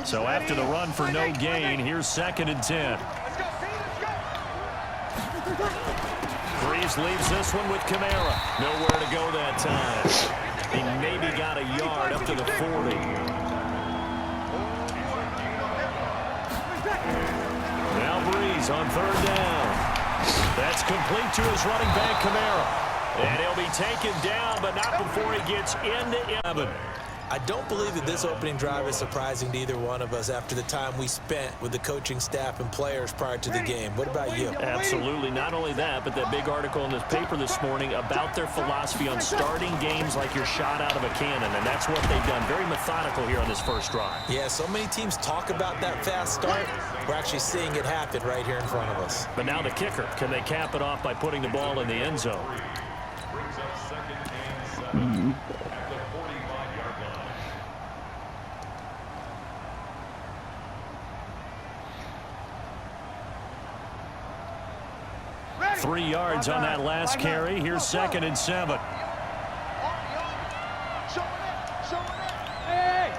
So after the run for no gain, here's 2nd and 10. Breeze leaves this one with Kamara. Nowhere to go that time. He maybe got a yard up to the 40. Now Breeze on 3rd down. That's complete to his running back, Kamara. And he'll be taken down, but not before he gets into 11. I don't believe that this opening drive is surprising to either one of us after the time we spent with the coaching staff and players prior to the game. What about you? Absolutely. Not only that, but that big article in this paper this morning about their philosophy on starting games like you're shot out of a cannon, and that's what they've done. Very methodical here on this first drive. Yeah, so many teams talk about that fast start. We're actually seeing it happen right here in front of us. But now the kicker. Can they cap it off by putting the ball in the end zone? 3 yards on that last carry. Here's 2nd and 7. Hey,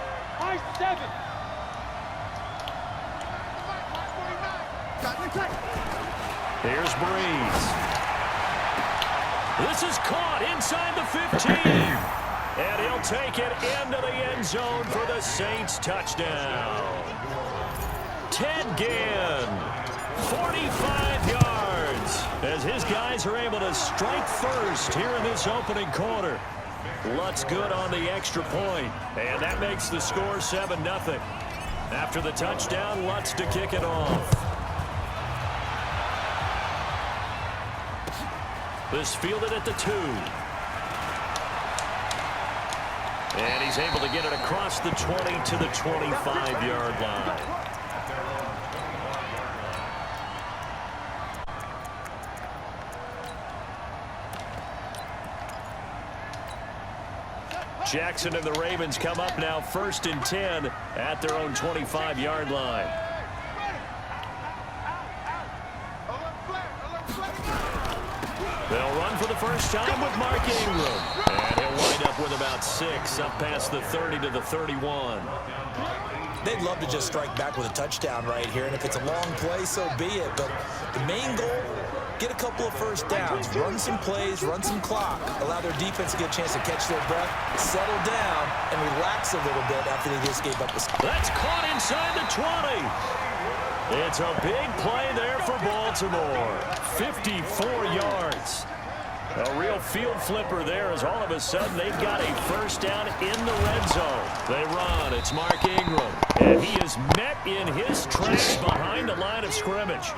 7. Here's Breeze. This is caught inside the 15. And he'll take it into the end zone for the Saints touchdown. Ted Ginn, 45 yards, as his guys are able to strike first here in this opening quarter. Lutz good on the extra point, and that makes the score 7-0. After the touchdown, Lutz to kick it off. This fielded at the 2. And he's able to get it across the 20 to the 25-yard line. Jackson and the Ravens come up now 1st and 10 at their own 25-yard line. They'll run for the first time with Mark Ingram. And he'll wind up with about 6 up past the 30 to the 31. They'd love to just strike back with a touchdown right here, and if it's a long play, so be it. But the main goal, get a couple of first downs, run some plays, run some clock, allow their defense to get a chance to catch their breath, settle down, and relax a little bit after they just gave up the score. That's caught inside the 20. It's a big play there for Baltimore. 54 yards. A real field flipper there as all of a sudden they've got a first down in the red zone. They run. It's Mark Ingram. And he is met in his tracks behind the line of scrimmage.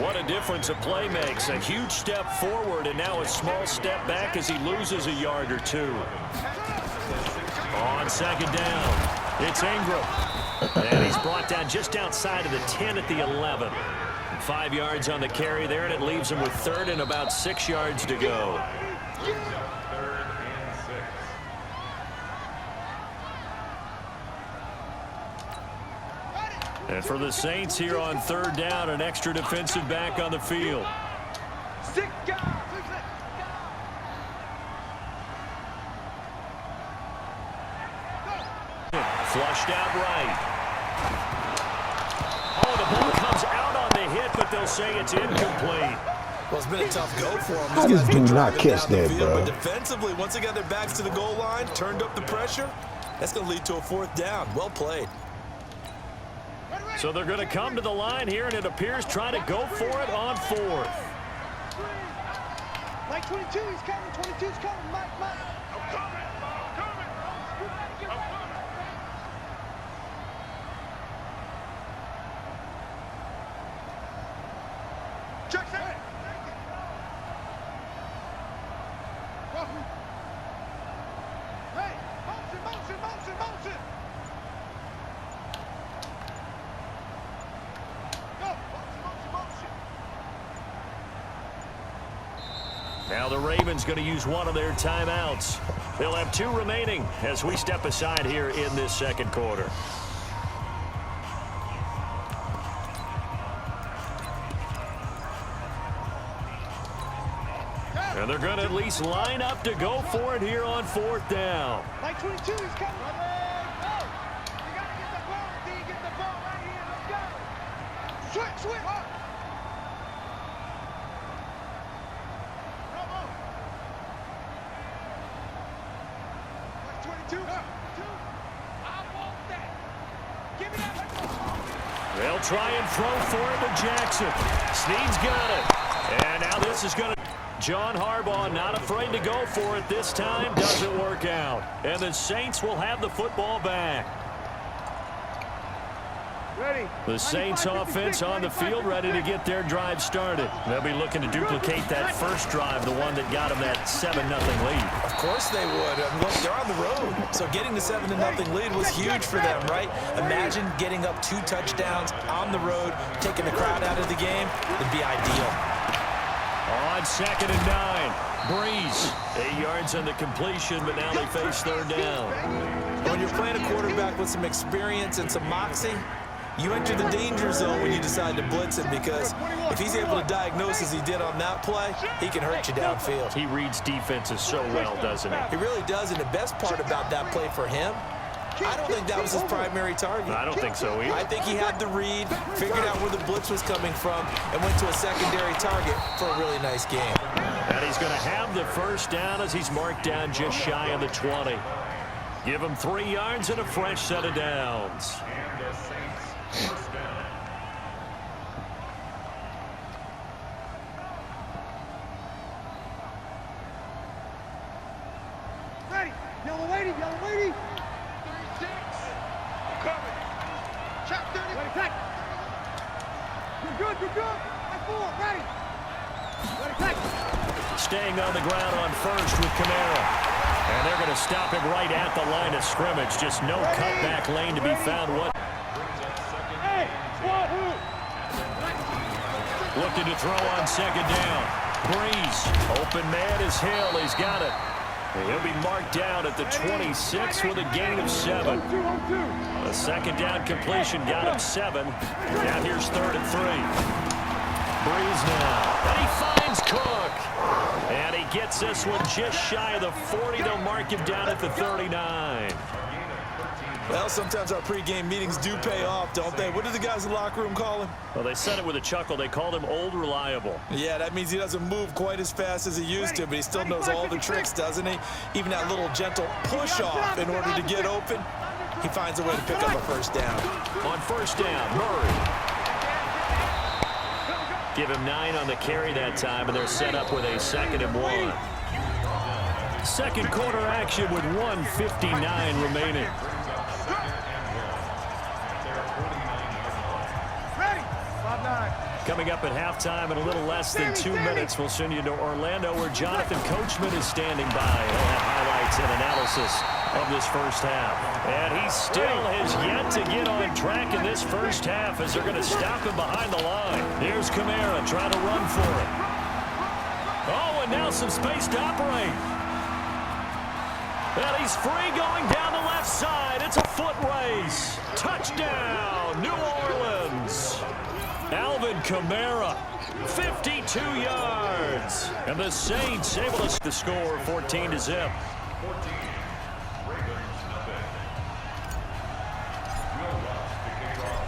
What a difference a play makes. A huge step forward and now a small step back as he loses a yard or 2. On 2nd down, it's Ingram. And he's brought down just outside of the 10 at the 11. 5 yards on the carry there, and it leaves him with 3rd and about 6 yards to go. And for the Saints here on 3rd down, an extra defensive back on the field. Flushed out right. Oh, the ball comes out on the hit, but they'll say it's incomplete. Well, it's been a tough go for them. How did you not catch that, bro? But defensively, once they got their backs to the goal line, turned up the pressure, that's going to lead to a 4th down. Well played. So they're going to come to the line here, and it appears try to go for it on 4th. Mike 22, he's coming. 22's coming. Mike. Jackson. Hey, motion. Now the Ravens going to use one of their timeouts. They'll have 2 remaining as we step aside here in this 2nd quarter. And they're going to at least line up to go for it here on 4th down. Mike 22 is coming. You got to get the ball. Switch. 22. They'll try and throw for it to Jackson. Snead's got it. And now this is going to... John Harbaugh not afraid to go for it this time. Doesn't work out. And the Saints will have the football back. Ready. The Saints offense on the field, ready to get their drive started. They'll be looking to duplicate that first drive, the one that got them that 7-0 lead. Of course they would. Look, they're on the road. So getting the 7-0 lead was huge for them, right? Imagine getting up 2 touchdowns on the road, taking the crowd out of the game. It'd be ideal. On 2nd and 9. Breeze. 8 yards on the completion, but now they face 3rd down. When you're playing a quarterback with some experience and some moxie, you enter the danger zone when you decide to blitz him, because if he's able to diagnose as he did on that play, he can hurt you downfield. He reads defenses so well, doesn't he? He really does, and the best part about that play for him, I don't think that was his primary target. I don't think so either. I think he had the read, figured out where the blitz was coming from, and went to a secondary target for a really nice game. And he's going to have the 1st down as he's marked down just shy of the 20. Give him 3 yards and a fresh set of downs. Ready. Yellow lady. 36. Coming. Shot 30. Ready, take. You're good. At 4. Ready. Ready, take. Staying on the ground on 1st with Kamara. And they're going to stop him right at the line of scrimmage. Just no cutback lane to be found. Hey, wahoo! Looking to throw on 2nd down. Breeze. Open man is Hill. He's got it. And he'll be marked down at the 26 with a gain of 7. A 2nd down completion got him 7. Now here's 3rd and 3. Breeze now. And he finds Cook. And he gets this one just shy of the 40. They'll mark him down at the 39. Well, sometimes our pregame meetings do pay off, don't they? What did the guys in the locker room call him? Well, they said it with a chuckle. They called him Old Reliable. Yeah, that means he doesn't move quite as fast as he used to, but he still knows all the tricks, doesn't he? Even that little gentle push-off in order to get open, he finds a way to pick up a 1st down. On 1st down, Murray. Give him 9 on the carry that time, and they're set up with a 2nd and 1. 2nd quarter action with 1:59 remaining. Coming up at halftime in a little less than 2 minutes, we'll send you to Orlando, where Jonathan Coachman is standing by. He'll have highlights and analysis of this 1st half. And he still has yet to get on track in this 1st half, as they're going to stop him behind the line. Here's Kamara trying to run for it. Oh, and now some space to operate. And he's free going down the left side. It's a foot race. Touchdown, New Orleans. Alvin Kamara, 52 yards. And the Saints able to the score 14-0.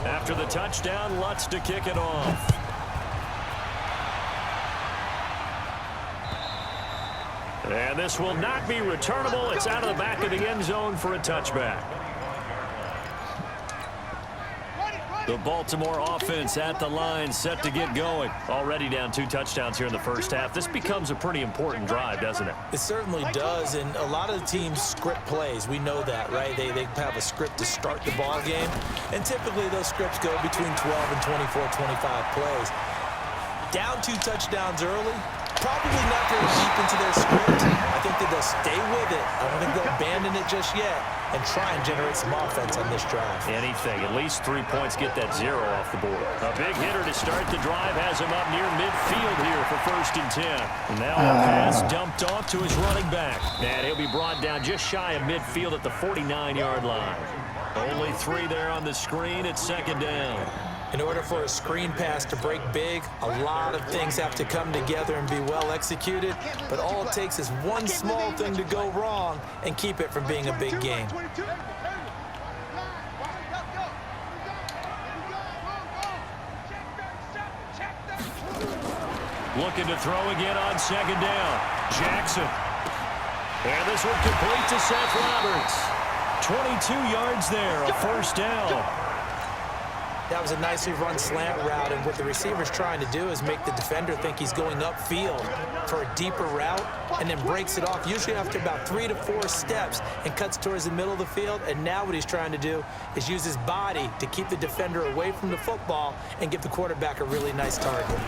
After the touchdown, Lutz to kick it off. And this will not be returnable. It's out of the back of the end zone for a touchback. The Baltimore offense at the line, set to get going. Already down 2 touchdowns here in the 1st half. This becomes a pretty important drive, doesn't it? It certainly does, and a lot of the teams script plays. We know that, right? They have a script to start the ball game, and typically those scripts go between 12 and 24, 25 plays. Down 2 touchdowns early, probably not very deep into their script. I think that they'll stay with it. I don't think they'll abandon it just yet and try and generate some offense on this drive. Anything. At least 3 points, get that 0 off the board. A big hitter to start the drive has him up near midfield here for 1st and 10. And now a pass dumped off to his running back. And he'll be brought down just shy of midfield at the 49-yard line. Only 3 there on the screen at 2nd down. In order for a screen pass to break big, a lot of things have to come together and be well executed, but all it takes is one small thing to go wrong and keep it from being a big game. Looking to throw again on second down. Jackson. And this one complete to Seth Roberts. 22 yards there, a first down. That was a nicely run slant route, and what the receiver's trying to do is make the defender think he's going upfield for a deeper route and then breaks it off, usually after about 3 to 4 steps, and cuts towards the middle of the field. And now what he's trying to do is use his body to keep the defender away from the football and give the quarterback a really nice target.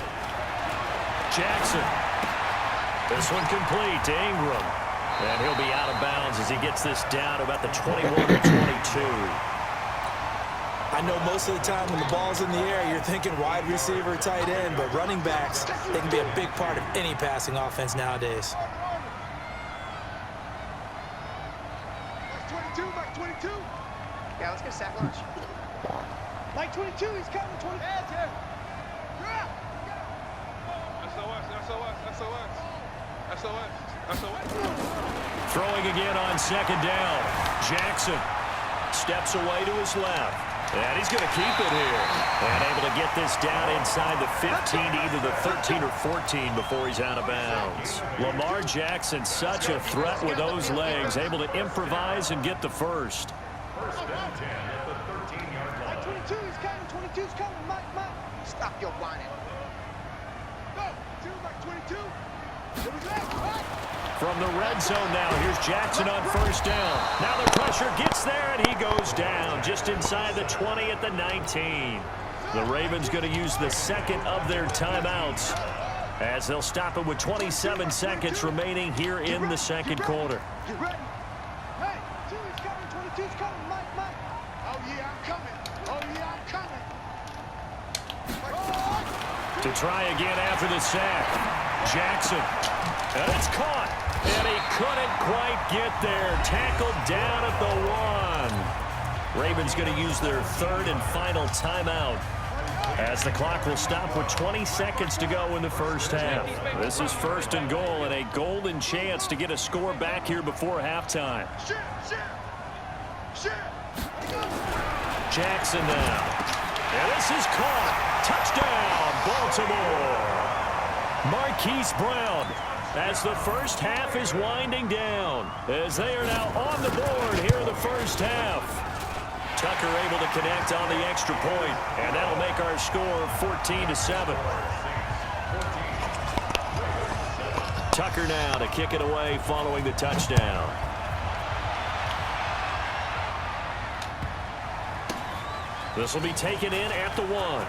Jackson. This one complete to Ingram. And he'll be out of bounds as he gets this down about the 21 or 22. I know most of the time when the ball's in the air, you're thinking wide receiver, tight end, but running backs, they can be a big part of any passing offense nowadays. Mike 22, Mike 22. Yeah, let's get a sack lunch. Mike 22, he's coming. 20. Yeah. SOS. Throwing again on second down. Jackson steps away to his left. And he's going to keep it here. And able to get this down inside the 15, either the 13 or 14 before he's out of bounds. Lamar Jackson, such a threat with those legs, able to improvise and get the first. Mike 22, he's coming. 22's coming. Mike. Stop your whining. Go. 2, Mike 22. Here we go. From the red zone now, here's Jackson on first down. Now the pressure gets there, and he goes down just inside the 20 at the 19. The Ravens going to use the second of their timeouts as they'll stop it with 27 seconds remaining here in the second quarter. Get ready. Hey, 2 is coming. 22's coming. Mike. Oh, yeah, I'm coming. To try again after the sack. Jackson. And it's caught. And he couldn't quite get there. Tackled down at the 1. Ravens going to use their third and final timeout as the clock will stop with 20 seconds to go in the first half. This is first and goal and a golden chance to get a score back here before halftime. Jackson now. And this is caught. Touchdown, Baltimore. Marquise Brown as the first half is winding down, as they are now on the board here in the first half. Tucker able to connect on the extra point, and that'll make our score 14-7. Tucker now to kick it away following the touchdown. This will be taken in at the 1.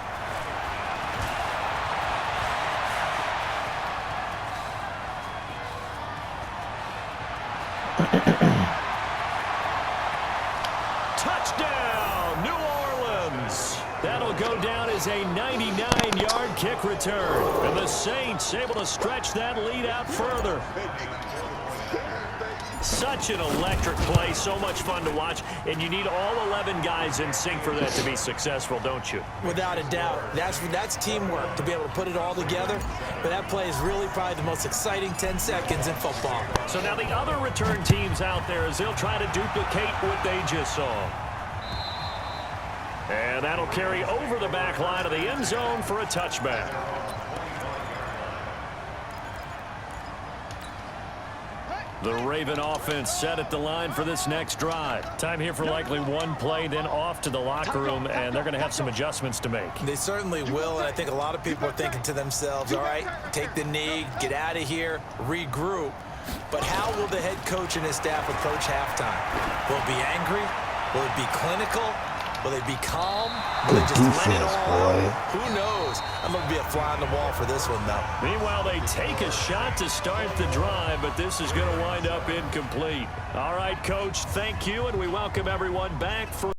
Touchdown, New Orleans. That'll go down as a 99-yard kick return. And the Saints able to stretch that lead out further. Such an electric play, so much fun to watch, and you need all 11 guys in sync for that to be successful, don't you? Without a doubt. That's teamwork to be able to put it all together. But that play is really probably the most exciting 10 seconds in football. So now the other return teams out there as they'll try to duplicate what they just saw. And that'll carry over the back line of the end zone for a touchback. The Raven offense set at the line for this next drive. Time here for likely one play, then off to the locker room, and they're going to have some adjustments to make. They certainly will, and I think a lot of people are thinking to themselves, all right, take the knee, get out of here, regroup. But how will the head coach and his staff approach halftime? Will it be angry? Will it be clinical? Will they be calm? Will they just let it all out? Who knows? I'm going to be a fly on the wall for this one, though. Meanwhile, they take a shot to start the drive, but this is going to wind up incomplete. All right, Coach, thank you, and we welcome everyone back for